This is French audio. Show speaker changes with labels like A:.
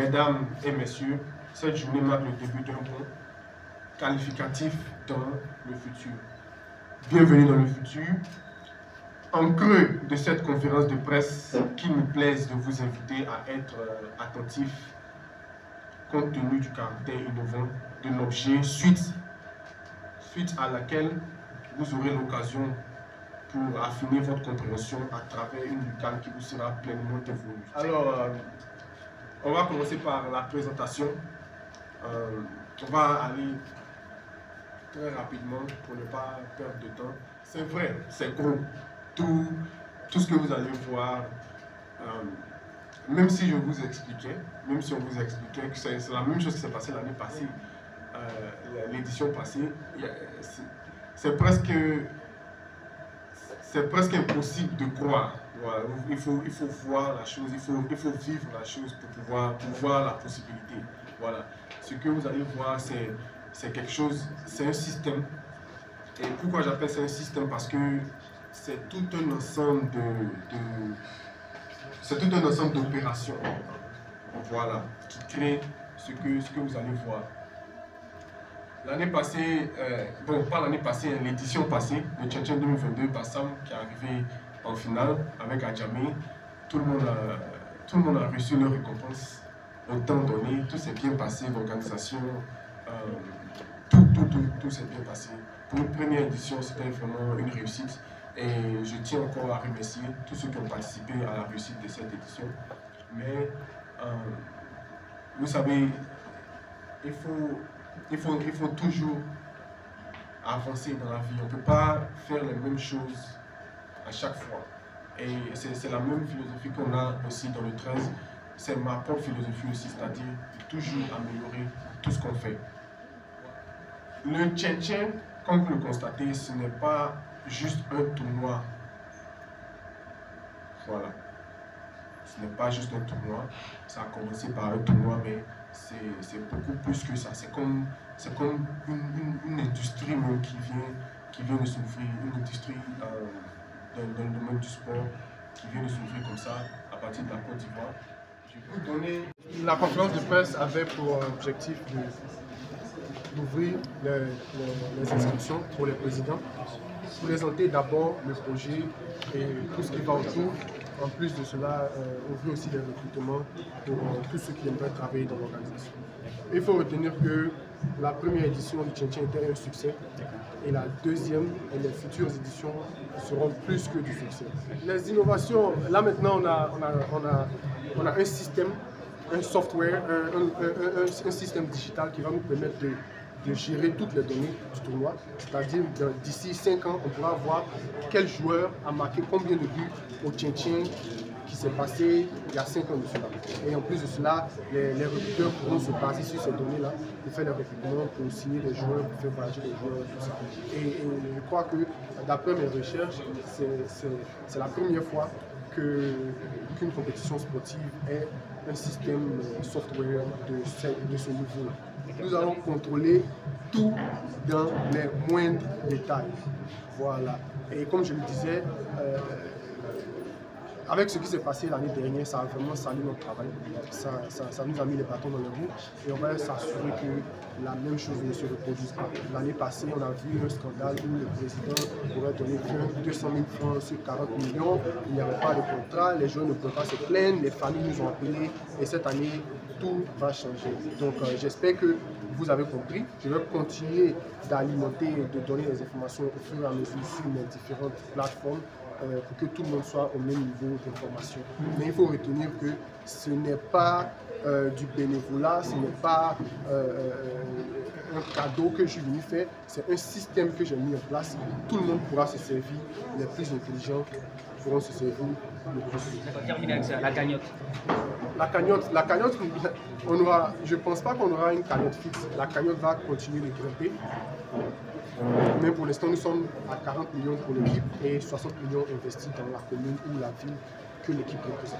A: Mesdames et messieurs, cette journée marque le début d'un bon qualificatif dans le futur. Bienvenue dans le futur. En creux de cette conférence de presse, qu'il me plaise de vous inviter à être attentif compte tenu du caractère innovant de l'objet, suite à laquelle vous aurez l'occasion pour affiner votre compréhension à travers une lucane qui vous sera pleinement dévolue. Alors, on va commencer par la présentation. On va aller très rapidement pour ne pas perdre de temps. C'est vrai, c'est gros. Tout ce que vous allez voir, même si je vous expliquais, même si on vous expliquait que c'est la même chose qui s'est passée l'année passée, l'édition passée, c'est presque impossible de croire. Voilà. Il faut voir la chose, il faut vivre la chose pour voir la possibilité. Voilà. Ce que vous allez voir, c'est quelque chose, c'est un système. Et pourquoi j'appelle ça un système? Parce que c'est tout un ensemble d'opérations, voilà, qui créent ce que vous allez voir. L'année passée, bon, pas l'année passée, l'édition passée, le Tchétchèn 2022, Bassam, qui est arrivé en finale avec Adjamé, tout le monde a reçu leur récompense au temps donné, tout s'est bien passé, l'organisation, tout s'est bien passé. Pour une première édition, c'était vraiment une réussite et je tiens encore à remercier tous ceux qui ont participé à la réussite de cette édition. Mais vous savez, il faut toujours avancer dans la vie. On ne peut pas faire les mêmes choses à chaque fois. Et c'est la même philosophie qu'on a aussi dans le 13. C'est ma propre philosophie aussi, c'est-à-dire toujours améliorer tout ce qu'on fait. Le Tchétchèn, comme vous le constatez, ce n'est pas juste un tournoi. Voilà. Ce n'est pas juste un tournoi. Ça a commencé par un tournoi, mais c'est beaucoup plus que ça. C'est comme une industrie même qui vient de s'ouvrir, une industrie dans le domaine du sport qui vient de s'ouvrir comme ça à partir de la Côte d'Ivoire. Je vais vous donner... La conférence de presse avait pour objectif d'ouvrir les inscriptions pour les présidents, présenter d'abord le projet et tout ce qui va autour. En plus de cela, ouvrir aussi des recrutements pour tous ceux qui aimeraient travailler dans l'organisation. Il faut retenir que la première édition du Tchétchèn était un succès et la deuxième et les futures éditions seront plus que du succès. Les innovations, là maintenant on a un système, un software, un système digital qui va nous permettre de gérer toutes les données du tournoi. C'est-à-dire d'ici 5 ans, on pourra voir quel joueur a marqué combien de buts au Tchétchèn qui s'est passé il y a 5 ans de cela. Et en plus de cela, les recruteurs pourront se baser sur ces données-là pour faire les recrutements, pour signer des joueurs, pour faire voyager les joueurs, tout ça. Et je crois que d'après mes recherches, c'est la première fois qu'une compétition sportive ait un système software de ce niveau-là. Nous allons contrôler tout dans les moindres détails. Voilà. Et comme je le disais, avec ce qui s'est passé l'année dernière, ça a vraiment sali notre travail. Ça nous a mis les bâtons dans les roues et on va s'assurer que la même chose ne se reproduise pas. L'année passée, on a vu un scandale où le président pourrait donner 200 000 francs sur 40 millions. Il n'y avait pas de contrat, les joueurs ne pouvaient pas se plaindre, les familles nous ont appelés et cette année, tout va changer. Donc j'espère que vous avez compris. Je vais continuer d'alimenter et de donner les informations au fur et à mesure sur les différentes plateformes pour que tout le monde soit au même niveau d'information. Mais il faut retenir que ce n'est pas du bénévolat, ce n'est pas un cadeau que je suis venu faire, c'est un système que j'ai mis en place. Tout le monde pourra se servir, les plus intelligents pourront se servir le plus.
B: D'accord, terminer avec ça, la cagnotte.
A: La cagnotte, je ne pense pas qu'on aura une cagnotte fixe. La cagnotte va continuer de grimper. Mais pour l'instant, nous sommes à 40 millions pour l'équipe et 60 millions investis dans la commune ou la ville que l'équipe représente.